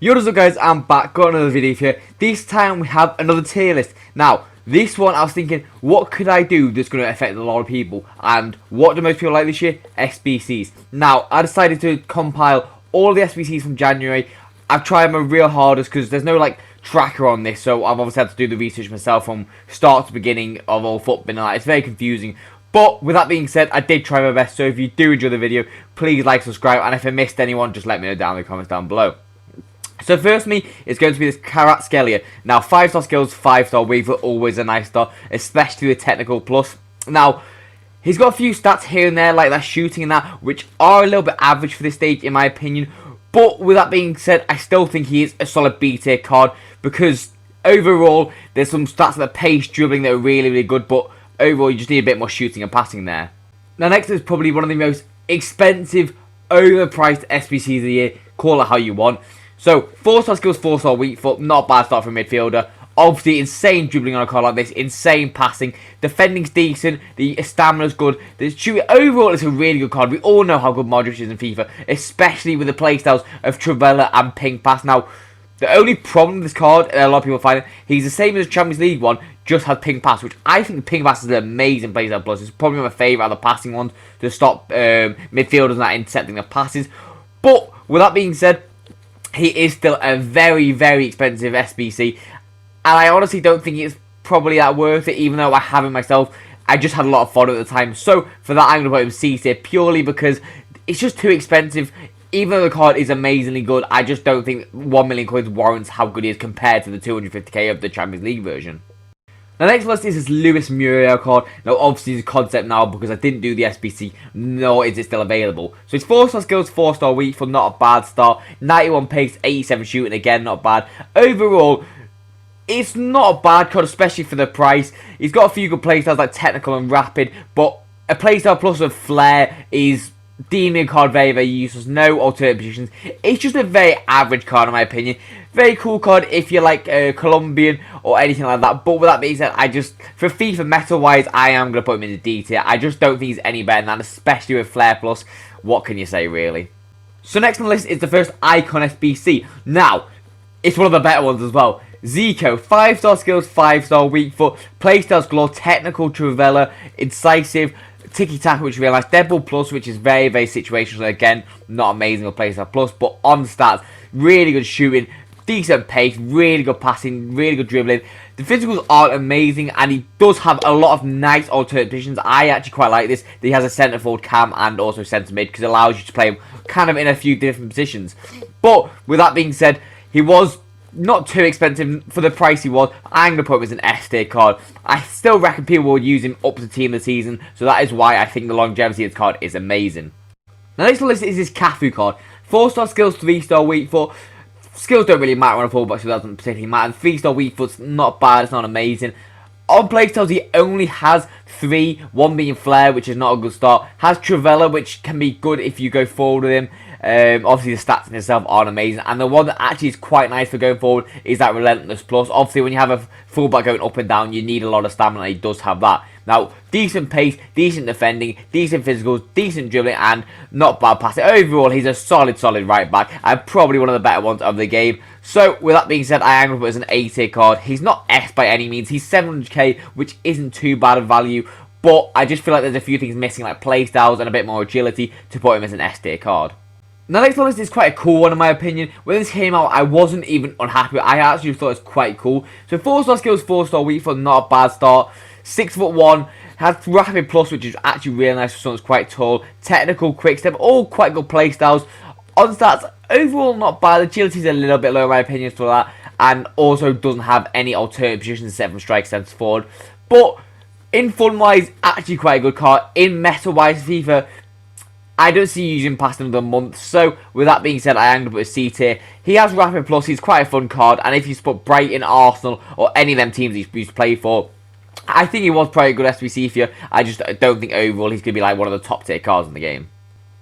Yo, what's up guys, I'm back, got another video here. This time we have another tier list. Now, this one I was thinking, what could I do that's going to affect a lot of people? And what do most people like this year? Sbc'S. Now, I decided to compile all the Sbc'S from January. I've tried my real hardest because there's no like tracker on this, so I've obviously had to do the research myself from start to beginning of all football, and it's very confusing. But with that being said, I did try my best, so if you do enjoy the video, please like, subscribe, and if I missed anyone, just let me know down in the comments down below. So first me is going to be this Kvaratskhelia. Now 5-star skills, 5-star weaver, always a nice star, especially with technical plus. Now he's got a few stats here and there like that shooting and that, which are a little bit average for this stage in my opinion. But with that being said, I still think he is a solid B tier card because overall there's some stats like pace, dribbling that are really good, but overall you just need a bit more shooting and passing there. Now next is probably one of the most expensive, overpriced Sbc'S of the year, call it how you want. So, 4-star skills, 4-star weak foot, not a bad start for a midfielder. Obviously, insane dribbling on a card like this, insane passing. Defending's decent, the stamina's good. The shooting, overall, it's a really good card. We all know how good Modric is in FIFA, especially with the playstyles of Trivela and Pink Pass. Now, the only problem with this card, a lot of people find it, he's the same as the Champions League one, just has Pink Pass, which I think Pink Pass is an amazing playstyle plus. It's probably my favourite of the passing ones to stop midfielders and that intercepting of passes. But, with that being said, he is still a very expensive Sbc, and I honestly don't think it's probably that worth it, even though I have it myself. I just had a lot of fun at the time, so for that I'm going to put him C tier purely because it's just too expensive. Even though the card is amazingly good, I just don't think 1 million coins warrants how good he is compared to the 250k of the Champions League version. Now next on the list is this Luis Muriel card. Now obviously it's a concept now because I didn't do the Sbc, nor is it still available. So it's 4-star skills, 4-star weak for not a bad start. 91 pace, 87 shooting, again not bad. Overall, it's not a bad card, especially for the price. He's got a few good playstyles like technical and rapid, but a playstyle plus of flair is deeming a card very useless. No alternate positions. It's just a very average card in my opinion. Very cool card if you like Colombian or anything like that. But with that being said, I just, for FIFA meta wise, I am going to put him in the D tier. I just don't think he's any better than that, especially with Flair Plus. What can you say really? So next on the list is the first Icon Sbc. Now, it's one of the better ones as well. Zico, 5-star skills, 5-star weak foot, playstyles galore, technical, Trivela, incisive, tiki-taka, which is really nice, Deadpool Plus, which is very situational, again, not amazing with playstyle plus, but on stats, really good shooting, decent pace, really good passing, really good dribbling. The physicals aren't amazing, and he does have a lot of nice alternate positions. I actually quite like this. He has a centre forward cam and also centre mid, because it allows you to play him kind of in a few different positions. But with that being said, he was not too expensive for the price he was. I'm going to put him as an S tier card. I still reckon people will use him up to team of the season, so that is why I think the longevity of this card is amazing. Now next on the list is this Cafu card. 4-star skills, 3-star weak foot. Skills don't really matter on a fullback, so that doesn't particularly matter. 3-star weak foot's not bad, it's not amazing. On playstyles, he only has 3, 1 being Flair, which is not a good start. Has Trivela, which can be good if you go forward with him. Obviously, the stats in itself aren't amazing. And the one that actually is quite nice for going forward is that Relentless Plus. Obviously, when you have a fullback going up and down, you need a lot of stamina. He does have that. Now, decent pace, decent defending, decent physicals, decent dribbling, and not bad passing. Overall, he's a solid right back, and probably one of the better ones of the game. So, with that being said, I am going to put as an A tier card. He's not S by any means. He's 700k, which isn't too bad of value, but I just feel like there's a few things missing, like playstyles and a bit more agility, to put him as an S tier card. Now, next on the list is quite a cool one in my opinion. When this came out, I wasn't even unhappy. I actually thought it was quite cool. So, 4-star skills, 4-star weak foot, not a bad start. 6'1", has rapid plus, which is actually really nice for someone that's quite tall. Technical, quick step, all quite good playstyles. On stats, overall not bad. Agility is a little bit low in my opinion for that, and also doesn't have any alternate positions except from strike, centre forward. But in fun wise, actually quite a good card. In meta wise, FIFA, I don't see you using past another month. So with that being said, I am going to put a C tier. He has rapid plus. He's quite a fun card, and if you put Brighton, Arsenal, or any of them teams he used to play for, I think he was probably a good Sbc for you. I just don't think overall he's going to be like one of the top tier cards in the game.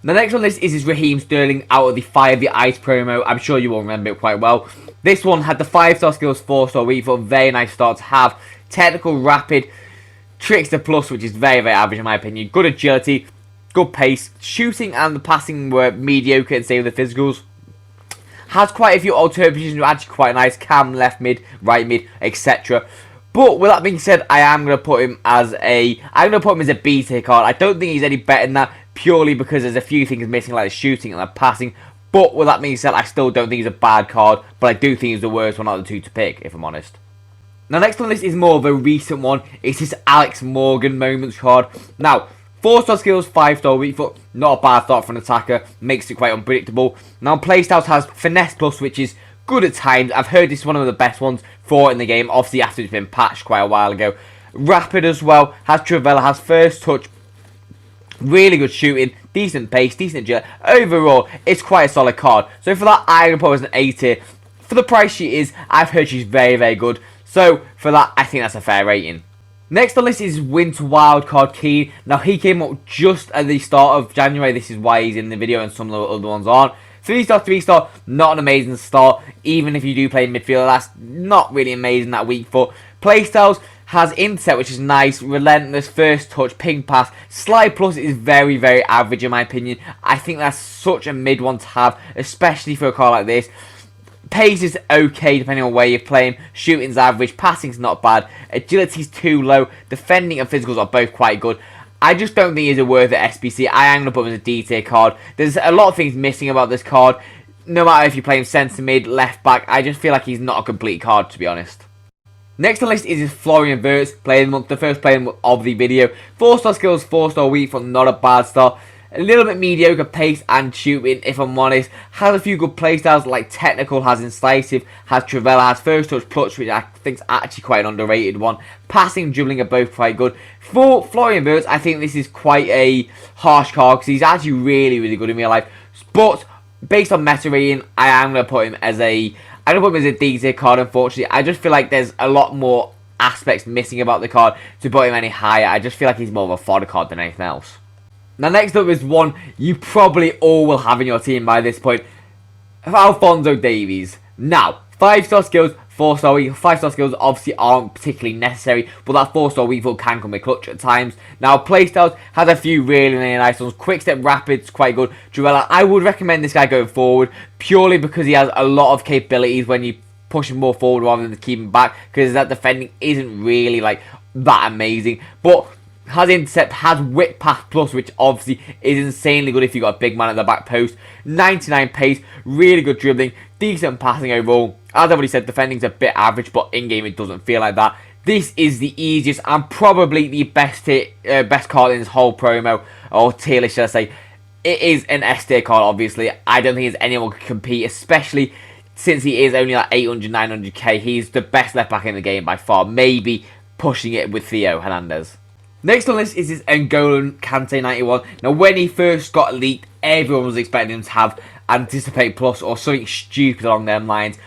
The next on this is Raheem Sterling out of the Fire the Ice promo. I'm sure you all remember it quite well. This one had the 5-star skills, 4-star weak foot. Very nice start to have. Technical, rapid, trickster plus, which is very average in my opinion. Good agility, good pace. Shooting and the passing were mediocre and same with the physicals. Has quite a few alternate positions, which are actually quite nice. Cam, left mid, right mid, etc. But with that being said, I am going to put him as a B tier card. I don't think he's any better than that, purely because there's a few things missing, like the shooting and the passing. But with that being said, I still don't think he's a bad card, but I do think he's the worst one out of the two to pick, if I'm honest. Now, next on this is more of a recent one. It's this Alex Morgan moments card. Now, 4-star skills, 5-star weak foot. Not a bad start for an attacker. Makes it quite unpredictable. Now, playstyles has finesse plus, which is good at times. I've heard this is one of the best ones for it in the game. Obviously, after it's been patched quite a while ago. Rapid as well. Has Travella, has first touch. Really good shooting. Decent pace, decent agility. Overall, it's quite a solid card. So for that, I'm going to put her as an A tier. For the price she is, I've heard she's very, very good. So for that, I think that's a fair rating. Next on this is Winter Wildcard Keen. Now, he came up just at the start of January. This is why he's in the video and some of the other ones aren't. 3-star, 3-star, not an amazing start. Even if you do play midfielder, that's not really amazing, that weak foot. Playstyles has intercept, which is nice. Relentless, first touch, ping pass. Slide plus is very, very average in my opinion. I think that's such a mid one to have, especially for a card like this. Pace is okay depending on where you're playing. Shooting's average. Passing's not bad. Agility's too low. Defending and physicals are both quite good. I just don't think he's a worth it SBC. I am going to put him as a D tier card. There's a lot of things missing about this card. No matter if you play him centre mid, left back, I just feel like he's not a complete card, to be honest. Next on the list is his Florian Wirtz, player of the month, the first player of the video. 4-star skills, 4-star weak foot, not a bad start. A little bit mediocre pace and shooting, if I'm honest. Has a few good playstyles, like technical, has incisive, has Travella, has first touch, clutch, which I think is actually quite an underrated one. Passing, dribbling are both quite good. For Florian Wirtz, I think this is quite a harsh card, because he's actually really, really good in real life. But based on meta rating, I am going to put him as a D tier card, unfortunately. I just feel like there's a lot more aspects missing about the card to put him any higher. I just feel like he's more of a fodder card than anything else. Now, next up is one you probably all will have in your team by this point. Alphonso Davies. Now, 5-star skills, 4-star weak. 5-star skills obviously aren't particularly necessary, but that 4-star weak foot can come with clutch at times. Now, playstyles has a few really, really nice ones. Quick step rapid's quite good. Joella, I would recommend this guy going forward, purely because he has a lot of capabilities when you push him more forward rather than keep him back, because that defending isn't really like that amazing. But has intercept, has whip pass plus, which obviously is insanely good if you've got a big man at the back post. 99 pace, really good dribbling, decent passing overall. As I've already said, defending's a bit average, but in-game it doesn't feel like that. This is the easiest and probably the best card in this whole promo, or tier list, should I say. It is an S tier card, obviously. I don't think there's anyone who can compete, especially since he is only like 800, 900k. He's the best left back in the game by far, maybe pushing it with Theo Hernandez. Next on this is his N'Golo Kante 91. Now, when he first got leaked, everyone was expecting him to have Anticipate Plus or something stupid along them lines.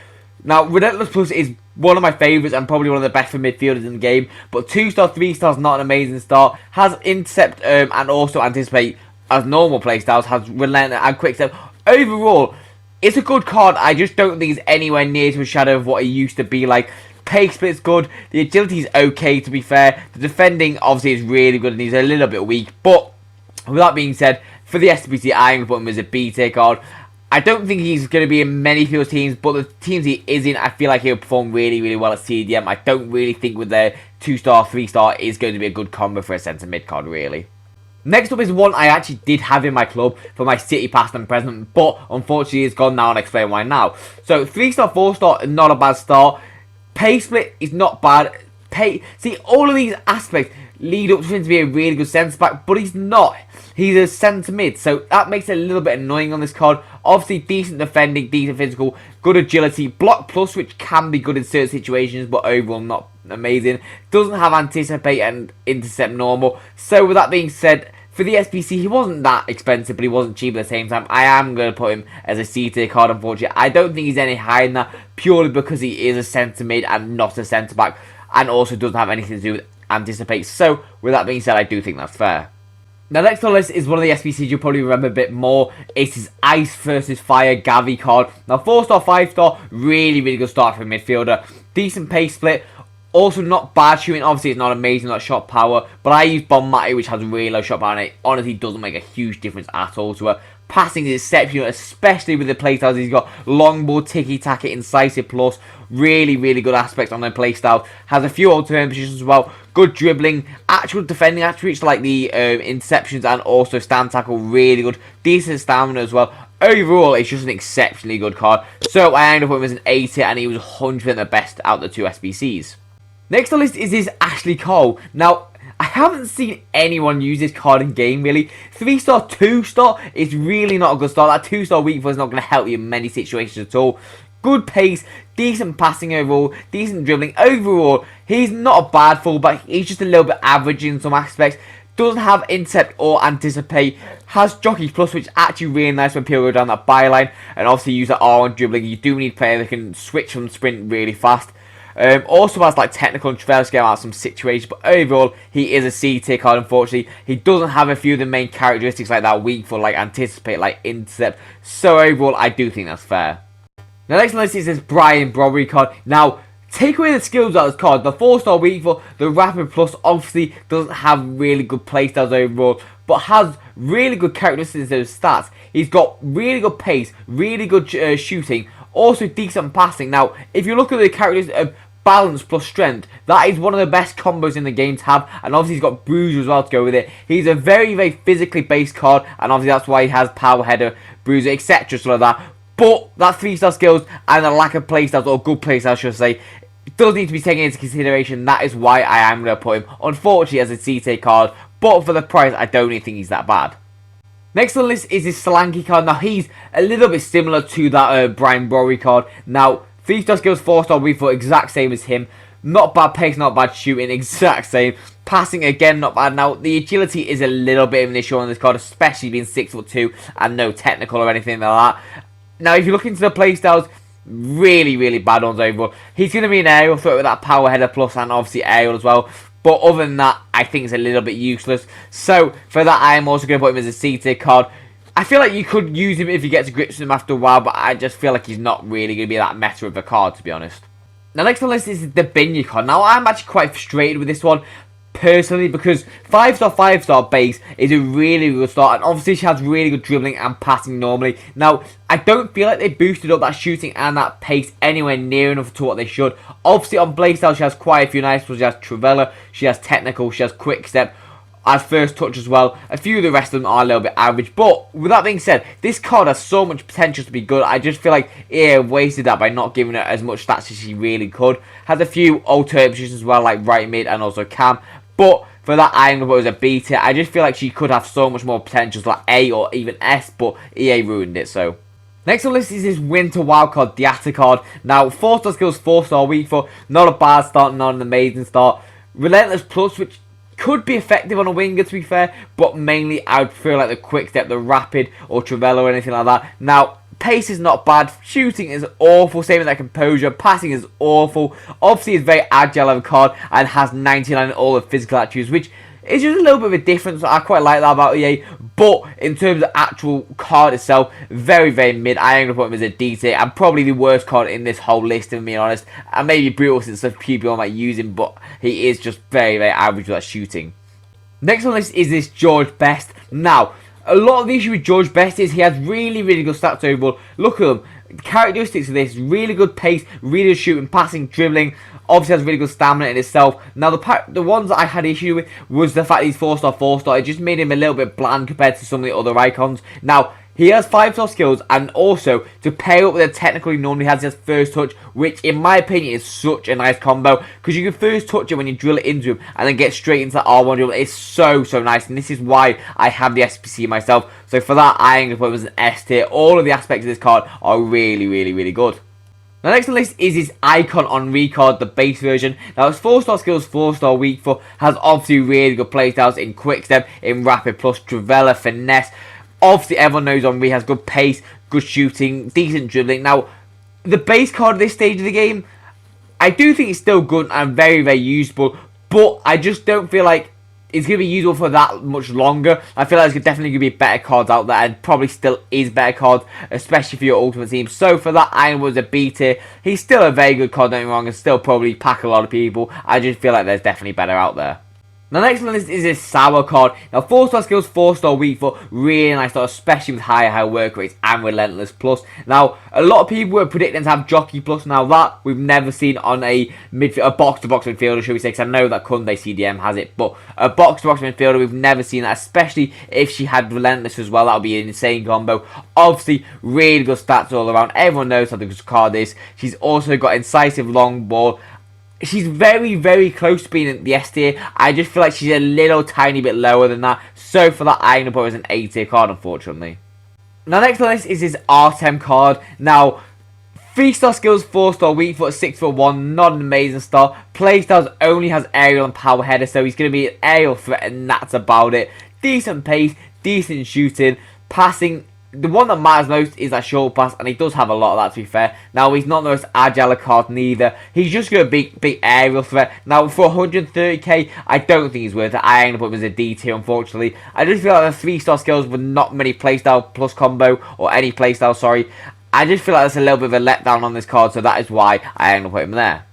Now, Relentless Plus is one of my favourites and probably one of the best for midfielders in the game. But 2-star, 3-star is not an amazing start. Has Intercept and also Anticipate as normal playstyles. Has Relentless and Quick Step. Overall, it's a good card. I just don't think it's anywhere near to a shadow of what he used to be like. Pace split's good. The agility is okay, to be fair. The defending, obviously, is really good and he's a little bit weak. But with that being said, for the SBC, I'm going to put him as a B tier card. I don't think he's going to be in many field teams, but the teams he is in, I feel like he'll perform really, really well at CDM. I don't really think with their 2-star, 3-star is going to be a good combo for a centre mid card, really. Next up is one I actually did have in my club for my City past and present, but unfortunately it's gone now and I'll explain why now. So 3-star, 4-star, not a bad start. Pace split is not bad. See, all of these aspects lead up to him to be a really good centre back, but he's not. He's a centre mid, so that makes it a little bit annoying on this card. Obviously, decent defending, decent physical, good agility, block plus, which can be good in certain situations, but overall not amazing. Doesn't have Anticipate and Intercept normal. So with that being said, for the SBC, he wasn't that expensive, but he wasn't cheap at the same time. I am going to put him as a C tier card, unfortunately. I don't think he's any higher than that, purely because he is a centre mid and not a centre back, and also doesn't have anything to do with Anticipate. So, with that being said, I do think that's fair. Now, next on the list is one of the SBCs you'll probably remember a bit more. It's his Ice versus Fire Gavi card. Now, 4-star, 5-star, really, really good start for a midfielder. Decent pace split. Also, not bad shooting. Obviously, it's not amazing, not shot power. But I use Bon Matti, which has really low shot power, and it honestly doesn't make a huge difference at all to her. Passing is exceptional, especially with the playstyles. He's got long ball, tiki-taka, incisive plus. Really, really good aspects on their playstyle. Has a few alternate positions as well. Good dribbling, actual defending attributes like the interceptions and also stand tackle. Really good. Decent stamina as well. Overall, it's just an exceptionally good card. So I ended up with him as an 80 and he was 100% the best out of the two SBCs. Next on the list is this Ashley Cole. Now, I haven't seen anyone use this card in game really. 3-star, 2-star is really not a good start. That 2-star weak foot is not going to help you in many situations at all. Good pace, decent passing overall, decent dribbling. Overall, he's not a bad fullback. He's just a little bit average in some aspects. Doesn't have intercept or anticipate. Has jockey plus, which is actually really nice when people go down that byline. And obviously use that R on dribbling. You do need players that can switch from sprint really fast. Also has like technical and traverse game out some situations, but overall he is a C tier card. Unfortunately, he doesn't have a few of the main characteristics like that weak for like anticipate, like intercept. So overall, I do think that's fair. Now next on the list is this Brian Brobbery card. Now take away the skills out of this card. The 4-star weak for the rapid plus obviously doesn't have really good playstyles overall, but has really good characteristics in his stats. He's got really good pace, really good shooting, also decent passing. Now if you look at the characteristics of balance plus strength, that is one of the best combos in the game to have, and obviously he's got bruiser as well to go with it. He's a very, very physically based card, and obviously that's why he has power header, bruiser, etc. So like that. But that 3-star skills and the lack of playstyles, or good playstyles I should say, does need to be taken into consideration. That is why I am going to put him, unfortunately, as a C-tier card, but for the price I don't even think he's that bad. Next on the list is this Solanke card. Now he's a little bit similar to that Brian Brobbery card. Now 3-star skills, 4-star weak foot, exact same as him. Not bad pace, not bad shooting, exact same. Passing again, not bad. Now the agility is a little bit of an issue on this card, especially being 6'2" and no technical or anything like that. Now if you look into the playstyles, really, really bad ones overall. He's going to be an aerial threat with that power header plus and obviously aerial as well. But other than that, I think it's a little bit useless. So for that, I am also going to put him as a C-tier card. I feel like you could use him if you get to grips with him after a while, but I just feel like he's not really going to be that meta of a card, to be honest. Now, next on the list is the Binya card. Now, I'm actually quite frustrated with this one, personally, because 5-star, 5-star base is a really good start, and obviously she has really good dribbling and passing normally. Now, I don't feel like they boosted up that shooting and that pace anywhere near enough to what they should. Obviously, on playstyle, she has quite a few nice ones. She has Travella, she has technical, she has quick step, as first touch as well. A few of the rest of them are a little bit average, but with that being said, this card has so much potential to be good. I just feel like EA wasted that by not giving it as much stats as she really could. Has a few alternate positions as well, like right mid and also cam, but for that I am going to put as a B tier. I just feel like she could have so much more potential, like A or even S, but EA ruined it. So next on the list is this Winter Wildcard Diatta card. Now 4-star skills, 4-star weak foot, not a bad start, not an amazing start. Relentless plus, which could be effective on a winger to be fair, but mainly I would prefer like the quick step, the rapid or Travella or anything like that. Now pace is not bad, shooting is awful, same with that composure, passing is awful. Obviously it's very agile of a card and has 99 in all the physical attributes, which is just a little bit of a difference. I quite like that about EA, but in terms of actual card itself, very, very mid. I am going to put him as a D tier, and probably the worst card in this whole list, if I'm being honest. And maybe brutal since some people might use him, but he is just very, very average with that shooting. Next on the list is this George Best. Now, a lot of the issue with George Best is he has really, really good stats overall. Look at him. The characteristics of this, really good pace, really good shooting, passing, dribbling. Obviously has really good stamina in itself. Now the ones that I had issue with was the fact he's 4-star, 4-star. It just made him a little bit bland compared to some of the other icons. Now he has 5-star skills, and also to pair up with the technical he normally has, he has first touch, which in my opinion is such a nice combo, because you can first touch it when you drill it into him and then get straight into that R1 drill. It's so nice, and this is why I have the SBC myself. So for that I am going to put him as an S tier. All of the aspects of this card are really, really, really good. Now next on the list is this Icon Henry card, the base version. Now it's 4-star skills, 4-star weak foot, has obviously really good playstyles in quick step, in rapid plus, Travella, finesse. Obviously everyone knows Henry has good pace, good shooting, decent dribbling. Now the base card at this stage of the game, I do think it's still good and very, very usable, but I just don't feel like it's going to be usable for that much longer. I feel like there's definitely going to be better cards out there, and probably still is better cards, especially for your ultimate team. So for that, I was a B tier. He's still a very good card, don't get me wrong, and still probably pack a lot of people. I just feel like there's definitely better out there. Now, next on the list is this Sour card. Now, 4-star skills, 4-star weak foot, really nice start, especially with high work rates and Relentless Plus. Now, a lot of people were predicting to have Jockey Plus. Now, that we've never seen on a box-to-box midfielder, should we say, because I know that Kunde CDM has it, but a box-to-box midfielder, we've never seen that, especially if she had Relentless as well. That would be an insane combo. Obviously, really good stats all around. Everyone knows how the good card is. She's also got incisive long ball. She's very close to being in the S tier. I just feel like she's a little tiny bit lower than that. So for that, I'm going to put her as an A tier card, unfortunately. Now, next on this is this Artem card. Now, 3-star skills, 4-star weak foot, 6'1", not an amazing start. Playstyles only has aerial and power header, so he's going to be an aerial threat, and that's about it. Decent pace, decent shooting, passing. The one that matters most is that short pass, and he does have a lot of that, to be fair. Now, he's not the most agile card neither. He's just going to be big aerial threat. Now, for 130k, I don't think he's worth it. I ain't going to put him as a D tier, unfortunately. I just feel like the 3-star skills with not many playstyle plus combo, or any playstyle, sorry. I just feel like that's a little bit of a letdown on this card, so that is why I ain't going to put him there.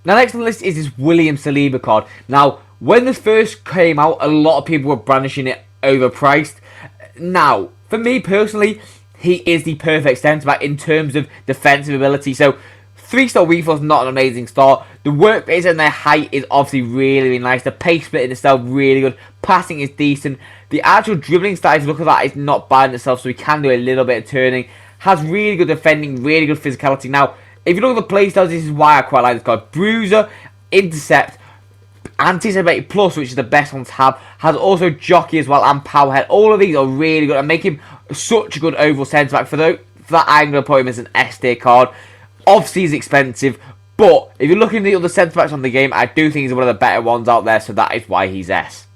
Now, next on the list is this William Saliba card. Now, when this first came out, a lot of people were brandishing it overpriced. Now, for me personally, he is the perfect centre back in terms of defensive ability. So, 3-star weak foot is not an amazing start. The work rate and their height is obviously really nice. The pace split in itself really good. Passing is decent. The actual dribbling style, if you look at that, is not bad in itself. So he can do a little bit of turning. Has really good defending, really good physicality. Now, if you look at the playstyles, this is why I quite like this card. Bruiser, Intercept, Anticipate Plus, which is the best one to have, has also Jockey as well, and Powerhead. All of these are really good and make him such a good overall centre back. For that, I'm going to put him as an S tier card. Obviously, he's expensive, but if you're looking at the other centre backs on the game, I do think he's one of the better ones out there, so that is why he's S.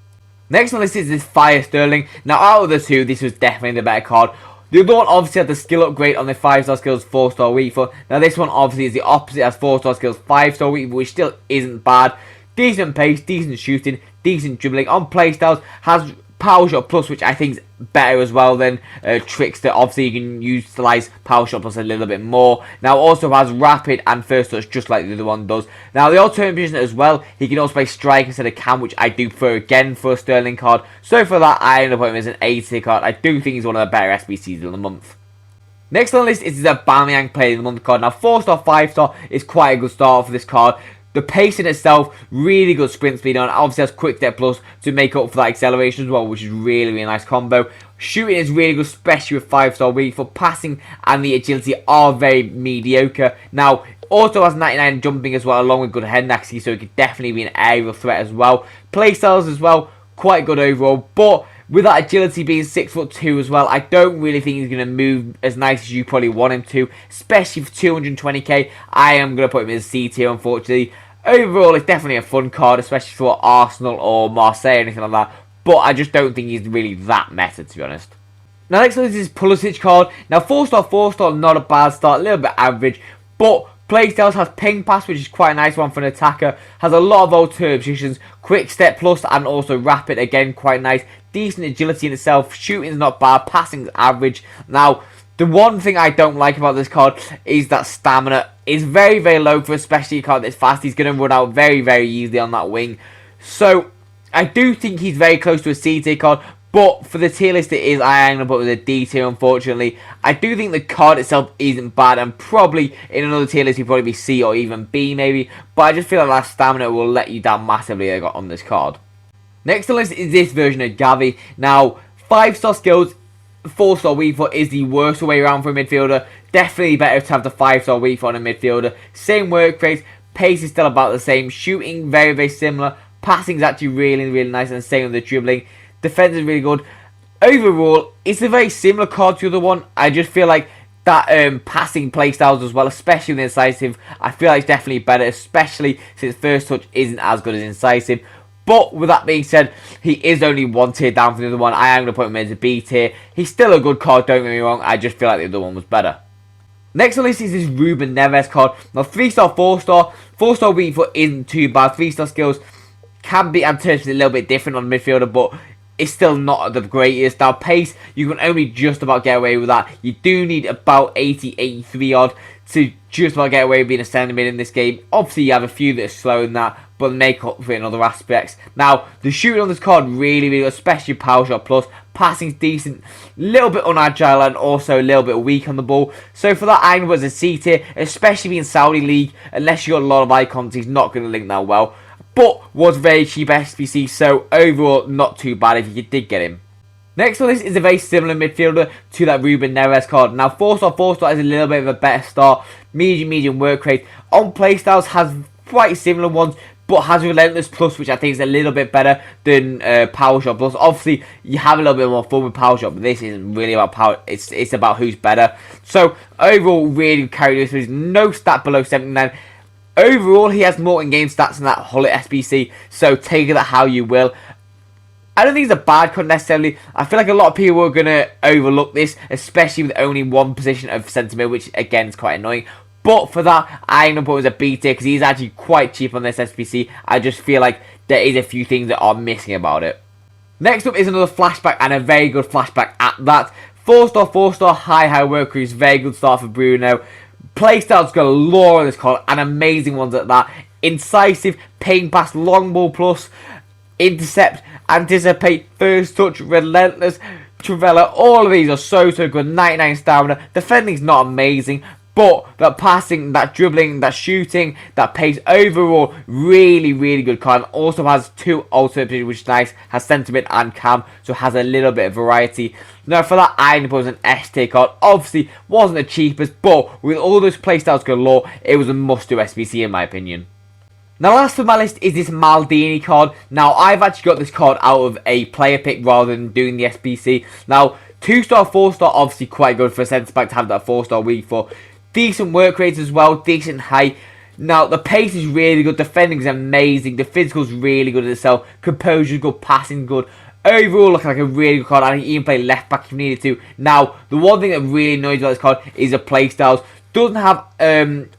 Next on the list is this Fire Sterling. Now, out of the two, this was definitely the better card. The other one obviously had the skill upgrade on the 5-star skills, 4-star weak foot. Now, this one obviously is the opposite, has 4-star skills, 5-star weak foot, which still isn't bad. Decent pace, decent shooting, decent dribbling. On playstyles, has Power Shot Plus, which I think is better as well than Trickster. Obviously, you can utilise Power Shot Plus a little bit more. Now, also has Rapid and First Touch, just like the other one does. Now, the alternate position as well, he can also play Strike instead of Cam, which I do prefer again for a Sterling card. So for that, I end up putting him as an A tier card. I do think he's one of the better SBCs of the month. Next on the list is the Aubameyang Player of the Month card. Now, 4-star, 5-star is quite a good start for this card. The pace in itself, really good sprint speed on. Obviously has Quick Step Plus to make up for that acceleration as well, which is really nice combo. Shooting is really good, especially with 5-star weak foot. Passing and the agility are very mediocre. Now, also has 99 jumping as well, along with good head accuracy, so it could definitely be an aerial threat as well. Playstyles as well, quite good overall, but with that agility being 6'2" as well, I don't really think he's going to move as nice as you probably want him to, especially for 220k. I am going to put him in C tier, unfortunately. Overall, it's definitely a fun card, especially for Arsenal or Marseille or anything like that, but I just don't think he's really that meta, to be honest. Now, next one is this Pulisic card. Now, 4-star, 4-star, not a bad start, a little bit average, but Playstyles has Ping Pass, which is quite a nice one for an attacker. Has a lot of alternate positions. Quick Step Plus and also Rapid, again, quite nice. Decent agility in itself. Shooting is not bad. Passing is average. Now, the one thing I don't like about this card is that stamina is very low for especially a card that's fast. He's going to run out very easily on that wing. So, I do think he's very close to a C tier card. But for the tier list it is, I am going to put it with a D tier, unfortunately. I do think the card itself isn't bad, and probably in another tier list he'd probably be C or even B maybe. But I just feel like that stamina will let you down massively on this card. Next on the list is this version of Gavi. Now, 5-star skills, 4-star weak foot is the worst way around for a midfielder. Definitely better to have the 5-star weak foot on a midfielder. Same work rate, pace is still about the same. Shooting very similar. Passing is actually really nice, and same with the dribbling. Defense is really good. Overall, it's a very similar card to the other one. I just feel like that passing playstyles as well, especially with incisive, I feel like it's definitely better, especially since First Touch isn't as good as incisive. But with that being said, he is only one tier down from the other one. I am going to put him as a B tier. He's still a good card, don't get me wrong. I just feel like the other one was better. Next on the list is this Ruben Neves card. Now, 3-star, 4-star. 4-star weak foot isn't too bad. 3-star skills can be potentially a little bit different on the midfielder, but it's still not the greatest. Now, pace, you can only just about get away with that. You do need about 80, 83 odd to just about get away with being a centre mid in this game. Obviously, you have a few that are slow in that, but make up for it in other aspects. Now, the shooting on this card really good, especially Power Shot Plus. Passing's decent, little bit unagile, and also a little bit weak on the ball. So for that, I'm going to a C tier, especially being Saudi League. Unless you got a lot of icons, he's not going to link that well. But was very cheap SBC, so overall not too bad if you did get him. Next on this is a very similar midfielder to that Ruben Neves card. Now 4-star is a little bit of a better start. Medium work rate. On playstyles has quite similar ones, but has Relentless Plus, which I think is a little bit better than Power Shot Plus. Obviously, you have a little bit more fun with Power Shot, but this isn't really about power. It's about who's better. So overall, really good characteristics. No stat below 79. Overall, he has more in-game stats than that Hullet SBC. So take it how you will. I don't think it's a bad card necessarily. I feel like a lot of people are going to overlook this, especially with only one position of centre mid, which again is quite annoying. But for that, I'm going to put him as a B tier because he's actually quite cheap on this SBC. I just feel like there is a few things that are missing about it. Next up is another flashback, and a very good flashback at that. 4-star, high work rate, very good start for Bruno. Playstyles galore on this card, and amazing ones at that. Incisive, paying pass, long ball plus, intercept, anticipate, first touch, relentless, Travella. All of these are so good. 99 stamina. Defending's not amazing, but that passing, that dribbling, that shooting, that pace, overall, really good card. And also has two ultimate positions, which is nice. Has sentiment and cam, so has a little bit of variety. Now for that, I was an S tier card. Obviously, wasn't the cheapest, but with all those playstyles galore, it was a must-do SBC in my opinion. Now last on my list is this Maldini card. Now I've actually got this card out of a player pick rather than doing the SBC. Now 2-star, 4-star, obviously quite good for a centre back to have that 4-star week for. Decent work rates as well, decent height. Now the pace is really good, defending is amazing, the physical is really good in itself, composure is good, passing good. Overall looking like a really good card, and he even play left back if you needed to. Now the one thing that really annoys about this card is the play styles. Doesn't have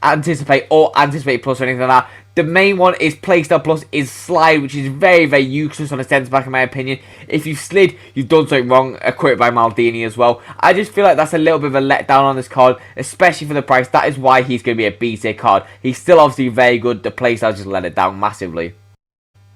anticipate plus or anything like that. The main one is playstyle plus is slide, which is very useless on a centre back in my opinion. If you've slid, you've done something wrong. Acquired by Maldini as well. I just feel like that's a little bit of a letdown on this card, especially for the price. That is why he's going to be a B tier card. He's still obviously very good. The playstyle just let it down massively.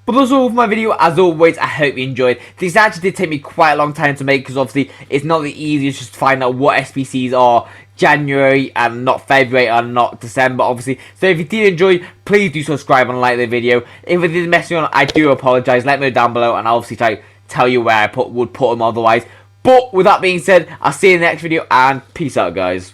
But that's all for my video. As always, I hope you enjoyed. This actually did take me quite a long time to make because obviously it's not the easiest just to find out what SBCs are January and not February and not December obviously. So if you did enjoy, please do subscribe and like the video. If I did mess you on, I do apologise. Let me know down below and I'll obviously tell you where I would put them otherwise. But with that being said, I'll see you in the next video and peace out guys.